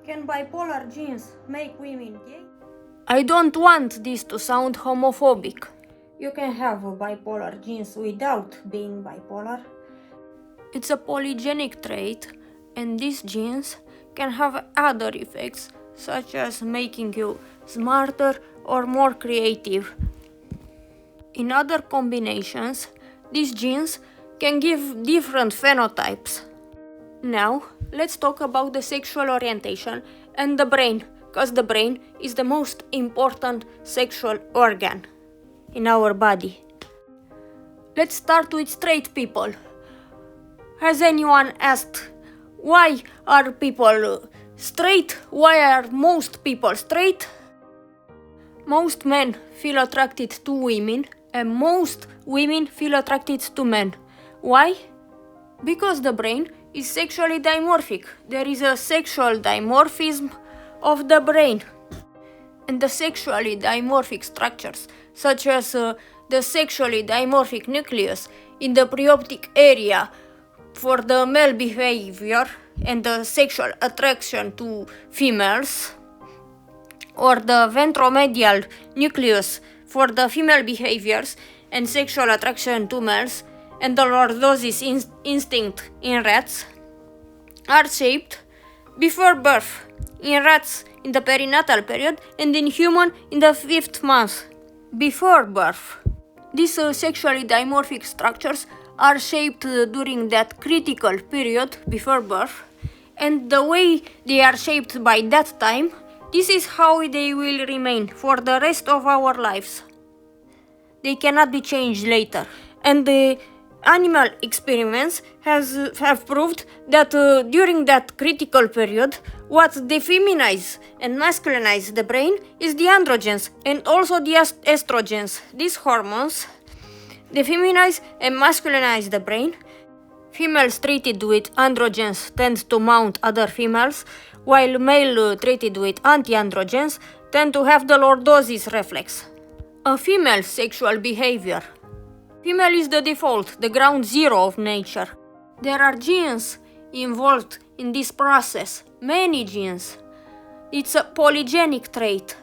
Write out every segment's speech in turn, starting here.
Can bipolar genes make women gay? I don't want this to sound homophobic. You can have bipolar genes without being bipolar. It's a polygenic trait, and these genes can have other effects, such as making you smarter or more creative. In other combinations, these genes can give different phenotypes. Now, let's talk about the sexual orientation and the brain, because the brain is the most important sexual organ in our body. Let's start with straight people. Has anyone asked why are people straight? Why are most people straight? Most men feel attracted to women and most women feel attracted to men. Why? Because the brain is sexually dimorphic. There is a sexual dimorphism of the brain. And the sexually dimorphic structures, such as the sexually dimorphic nucleus in the preoptic area for the male behavior and the sexual attraction to females, or the ventromedial nucleus for the female behaviors and sexual attraction to males, and the lordosis instinct in rats, are shaped before birth, in rats in the perinatal period and in human in the 5th month before birth. These sexually dimorphic structures are shaped during that critical period before birth, and the way they are shaped by that time, this is how they will remain for the rest of our lives. They cannot be changed later. And the animal experiments have proved that during that critical period, what defeminize and masculinize the brain is the androgens and also the estrogens. These hormones defeminize and masculinize the brain. Females treated with androgens tend to mount other females, while male treated with anti-androgens tend to have the lordosis reflex. A female sexual behavior. Female is the default, the ground zero of nature. There are genes involved in this process, many genes. It's a polygenic trait,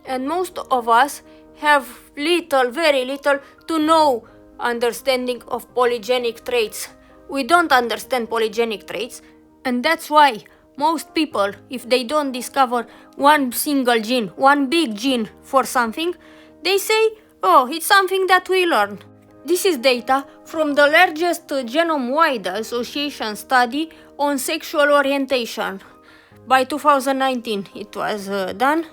and most of us have little, very little to no understanding of polygenic traits. We don't understand polygenic traits, and that's why most people, if they don't discover one single gene, one big gene for something, they say, oh, it's something that we learn. This is data from the largest genome-wide association study on sexual orientation. By 2019 it was done,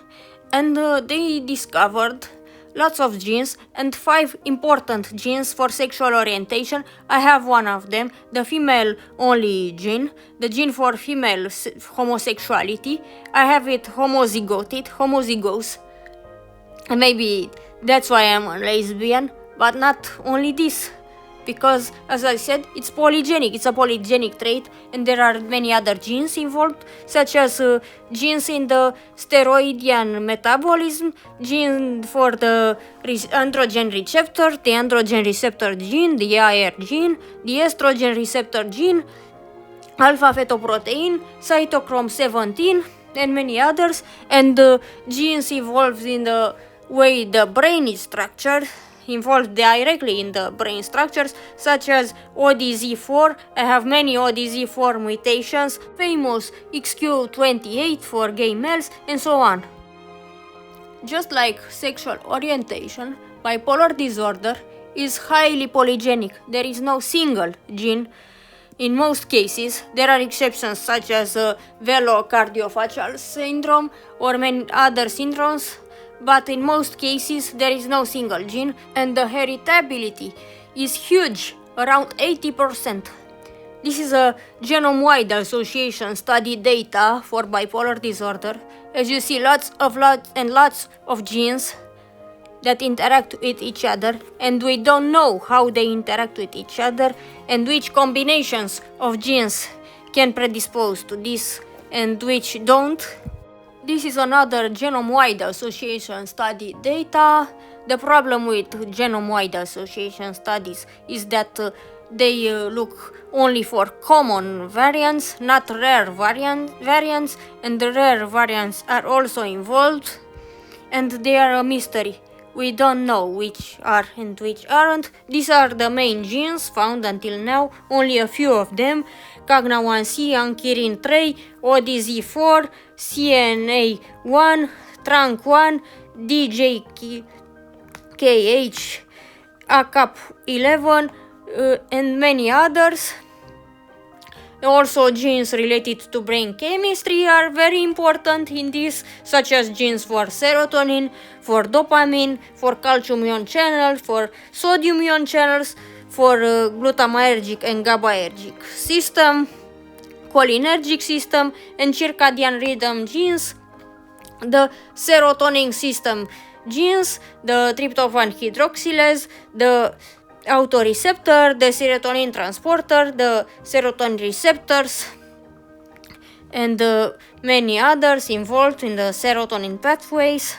and they discovered lots of genes and 5 important genes for sexual orientation. I have one of them, the female-only gene, the gene for female homosexuality. I have it homozygous. And maybe that's why I'm a lesbian, but not only this. Because, as I said, it's polygenic, it's a polygenic trait, and there are many other genes involved, such as genes in the steroidian metabolism, gene for the androgen receptor, the androgen receptor gene, the AR gene, the estrogen receptor gene, alpha-fetoprotein, cytochrome 17, and many others, and genes involved in the way the brain is structured, involved directly in the brain structures, such as ODZ4. I have many ODZ4 mutations, famous XQ28 for gay males, and so on. Just like sexual orientation, bipolar disorder is highly polygenic. There is no single gene. In most cases, there are exceptions such as velocardiofacial syndrome or many other syndromes, but in most cases there is no single gene, and the heritability is huge, around 80%. This is a genome-wide association study data for bipolar disorder. As you see, lots of genes that interact with each other, and we don't know how they interact with each other and which combinations of genes can predispose to this and which don't. This is another genome-wide association study data. The problem with genome-wide association studies is that they look only for common variants, not rare variants, and the rare variants are also involved, and they are a mystery. We don't know which are and which aren't. These are the main genes found until now, only a few of them: CAGNA1C, Ankyrin3, ODZ4, CNA1, TRANK1, DJKH, ACAP11, and many others. Also, genes related to brain chemistry are very important in this, such as genes for serotonin, for dopamine, for calcium ion channels, for sodium ion channels, for glutamatergic and GABAergic system, cholinergic system, and circadian rhythm genes, the serotonin system genes, the tryptophan hydroxylase, the autoreceptor, the serotonin transporter, the serotonin receptors, and many others involved in the serotonin pathways,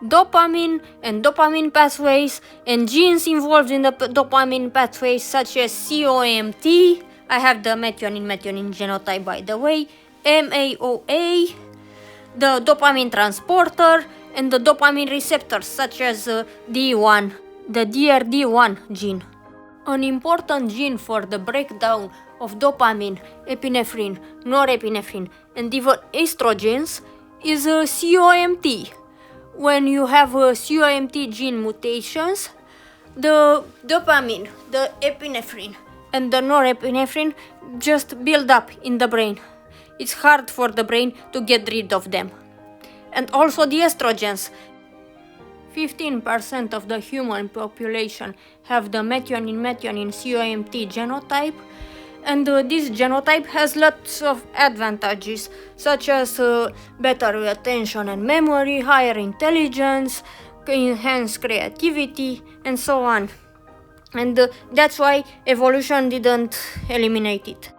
dopamine and dopamine pathways, and genes involved in the dopamine pathways such as COMT. I have the methionine genotype, by the way, MAOA, the dopamine transporter, and the dopamine receptors such as D1, the DRD1 gene. An important gene for the breakdown of dopamine, epinephrine, norepinephrine, and even estrogens is COMT. When you have COMT gene mutations, the dopamine, the epinephrine, and the norepinephrine just build up in the brain. It's hard for the brain to get rid of them. And also the estrogens. 15% of the human population have the methionine COMT genotype, and this genotype has lots of advantages, such as better attention and memory, higher intelligence, enhanced creativity, and so on. And that's why evolution didn't eliminate it.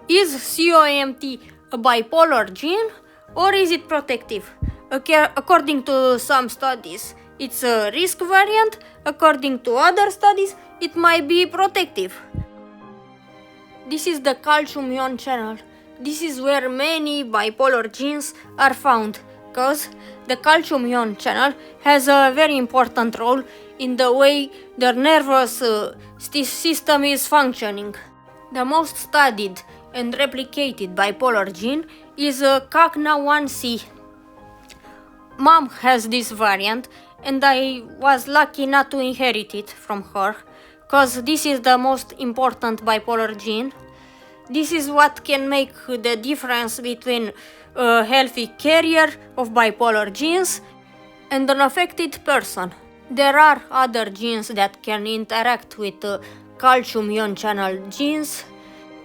Is COMT a bipolar gene, or is it protective? According to some studies, it's a risk variant. According to other studies, it might be protective. This is the calcium ion channel. This is where many bipolar genes are found, because the calcium ion channel has a very important role in the way the nervous system is functioning. The most studied and replicated bipolar gene is CAGNA1C. Mom has this variant, and I was lucky not to inherit it from her, because this is the most important bipolar gene. This is what can make the difference between a healthy carrier of bipolar genes and an affected person. There are other genes that can interact with calcium ion channel genes,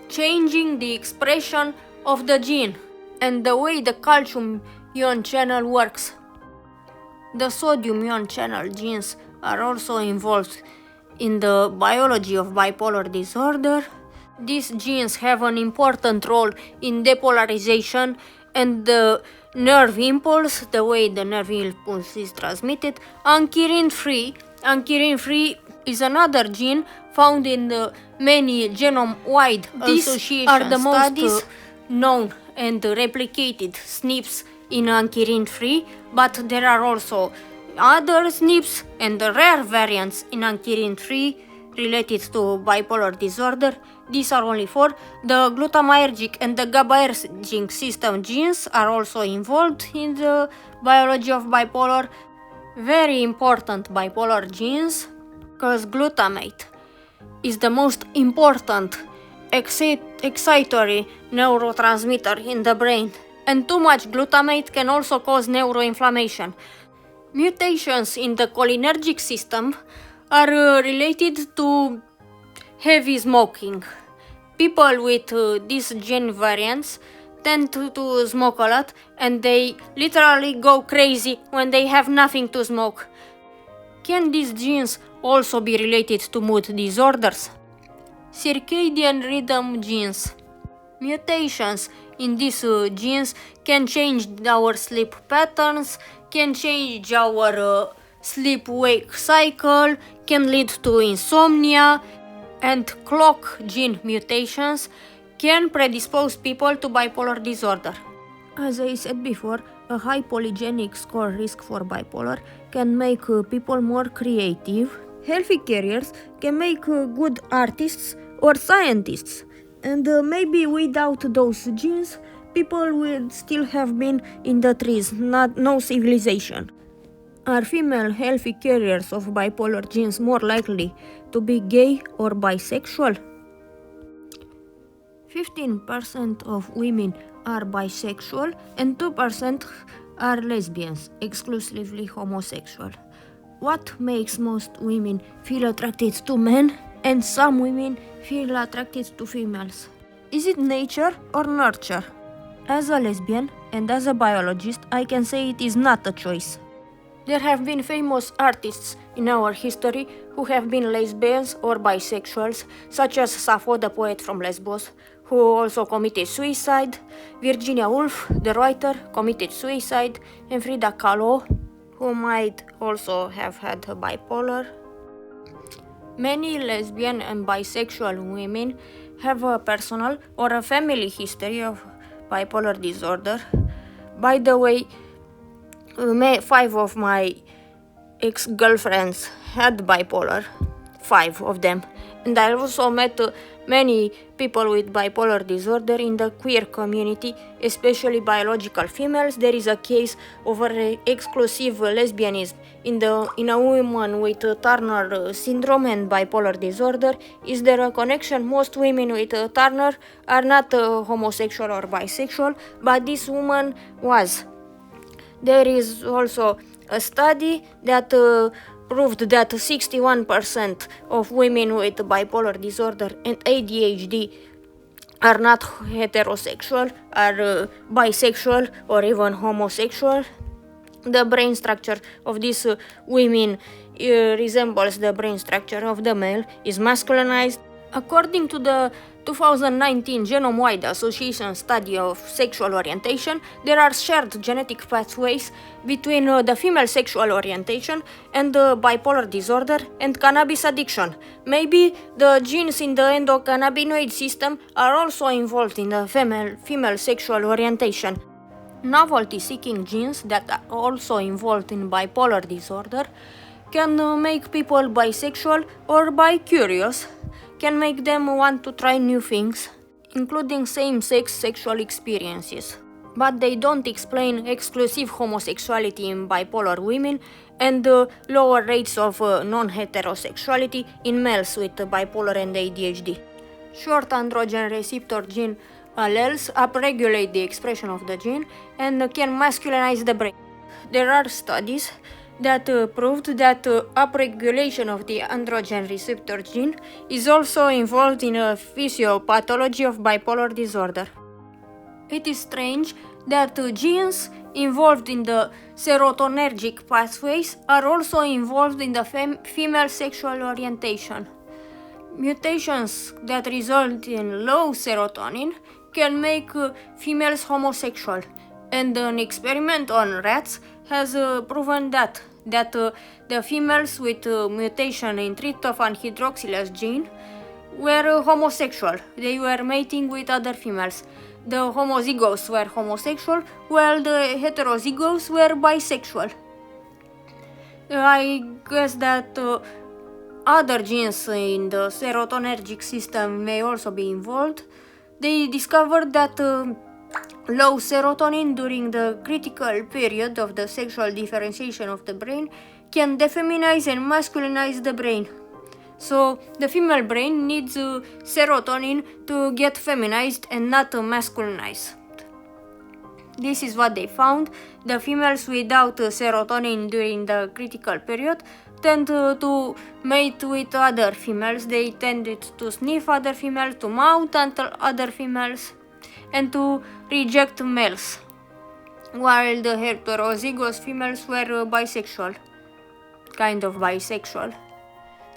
changing the expression of the gene and the way the calcium ion channel works. The sodium ion channel genes are also involved in the biology of bipolar disorder. These genes have an important role in depolarization and the nerve impulse, the way the nerve impulse is transmitted. Ankyrin3 is another gene found in the many genome-wide association are the studies. most Known and replicated SNPs in Ankyrin3, but there are also other SNPs and rare variants in Ankyrin3 related to bipolar disorder. These are only 4. The glutamatergic and the GABAergic system genes are also involved in the biology of bipolar. Very important bipolar genes, because glutamate is the most important excitatory neurotransmitter in the brain, and too much glutamate can also cause neuroinflammation. Mutations in the cholinergic system are related to heavy smoking. People with these gene variants tend to smoke a lot, and they literally go crazy when they have nothing to smoke. Can these genes also be related to mood disorders? Circadian rhythm genes. Mutations in these genes can change our sleep patterns, can change our sleep-wake cycle, can lead to insomnia, and clock gene mutations can predispose people to bipolar disorder. As I said before, a high polygenic score risk for bipolar can make people more creative. Healthy carriers can make good artists or scientists, and maybe without those genes, people would still have been in the trees, no civilization. Are female healthy carriers of bipolar genes more likely to be gay or bisexual? 15% of women are bisexual and 2% are lesbians, exclusively homosexual. What makes most women feel attracted to men and some women feel attracted to females? Is it nature or nurture? As a lesbian and as a biologist, I can say it is not a choice. There have been famous artists in our history who have been lesbians or bisexuals, such as Sappho, the poet from Lesbos, who also committed suicide, Virginia Woolf, the writer, committed suicide, and Frida Kahlo, who might also have had a bipolar. Many lesbian and bisexual women have a personal or a family history of bipolar disorder. By the way, 5 of my ex-girlfriends had bipolar, 5 of them, and I also met many people with bipolar disorder in the queer community, especially biological females. There is a case of exclusive lesbianism in a woman with Turner syndrome and bipolar disorder. Is there a connection? Most women with Turner are not homosexual or bisexual, but this woman was. There is also a study that proved that 61% of women with bipolar disorder and ADHD are not heterosexual, are bisexual or even homosexual. The brain structure of these women resembles the brain structure of the male, is masculinized. According to the 2019 Genome-wide Association study of sexual orientation, there are shared genetic pathways between the female sexual orientation and bipolar disorder and cannabis addiction. Maybe the genes in the endocannabinoid system are also involved in the female sexual orientation. Novelty-seeking genes that are also involved in bipolar disorder can make people bisexual or bi-curious, can make them want to try new things, including same-sex sexual experiences. But they don't explain exclusive homosexuality in bipolar women and lower rates of non-heterosexuality in males with bipolar and ADHD. Short androgen receptor gene alleles upregulate the expression of the gene and can masculinize the brain. There are studies that proved that upregulation of the androgen receptor gene is also involved in a physiopathology of bipolar disorder. It is strange that genes involved in the serotonergic pathways are also involved in the female sexual orientation. Mutations that result in low serotonin can make females homosexual, and an experiment on rats has proven that the females with mutation in tryptophan hydroxylase gene were homosexual. They were mating with other females. The homozygotes were homosexual, while the heterozygotes were bisexual. I guess that other genes in the serotonergic system may also be involved. They discovered that low serotonin during the critical period of the sexual differentiation of the brain can defeminize and masculinize the brain. So the female brain needs serotonin to get feminized and not masculinized. This is what they found. The females without serotonin during the critical period tend to mate with other females. They tended to sniff other females, to mount other females, and to reject males, while the heterozygous females were bisexual, kind of bisexual.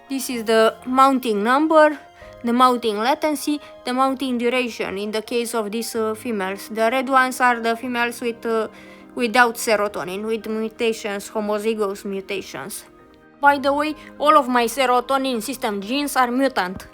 This is the mounting number, the mounting latency, the mounting duration in the case of these females. The red ones are the females without serotonin, with mutations, homozygous mutations. By the way, all of my serotonin system genes are mutant.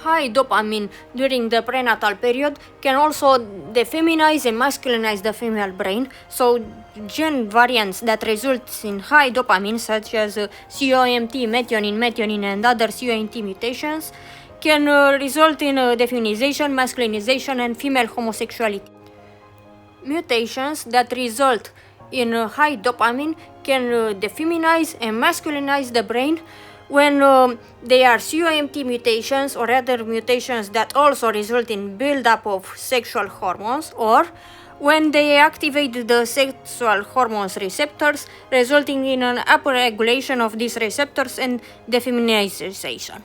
High dopamine during the prenatal period can also defeminize and masculinize the female brain, so gene variants that result in high dopamine, such as COMT, methionine, and other COMT mutations, can result in defeminization, masculinization, and female homosexuality. Mutations that result in high dopamine can defeminize and masculinize the brain when they are COMT mutations or other mutations that also result in buildup of sexual hormones, or when they activate the sexual hormones receptors, resulting in an upregulation of these receptors and defeminization.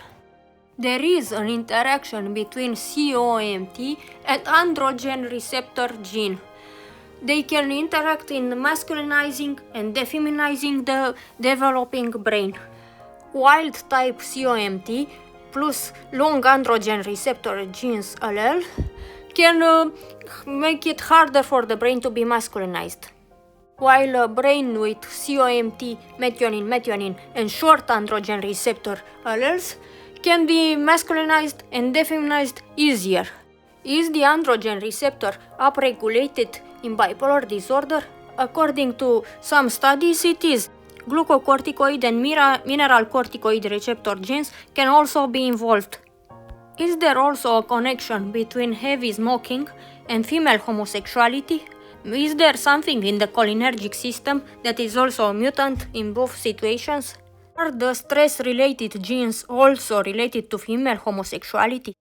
There is an interaction between COMT and androgen receptor gene. They can interact in masculinizing and defeminizing the developing brain. Wild-type COMT plus long androgen receptor genes allele can make it harder for the brain to be masculinized. While a brain with COMT, methionine, and short androgen receptor alleles can be masculinized and defeminized easier. Is the androgen receptor upregulated in bipolar disorder? According to some studies, it is. Glucocorticoid and mineralocorticoid receptor genes can also be involved. Is there also a connection between heavy smoking and female homosexuality? Is there something in the cholinergic system that is also a mutant in both situations? Are the stress-related genes also related to female homosexuality?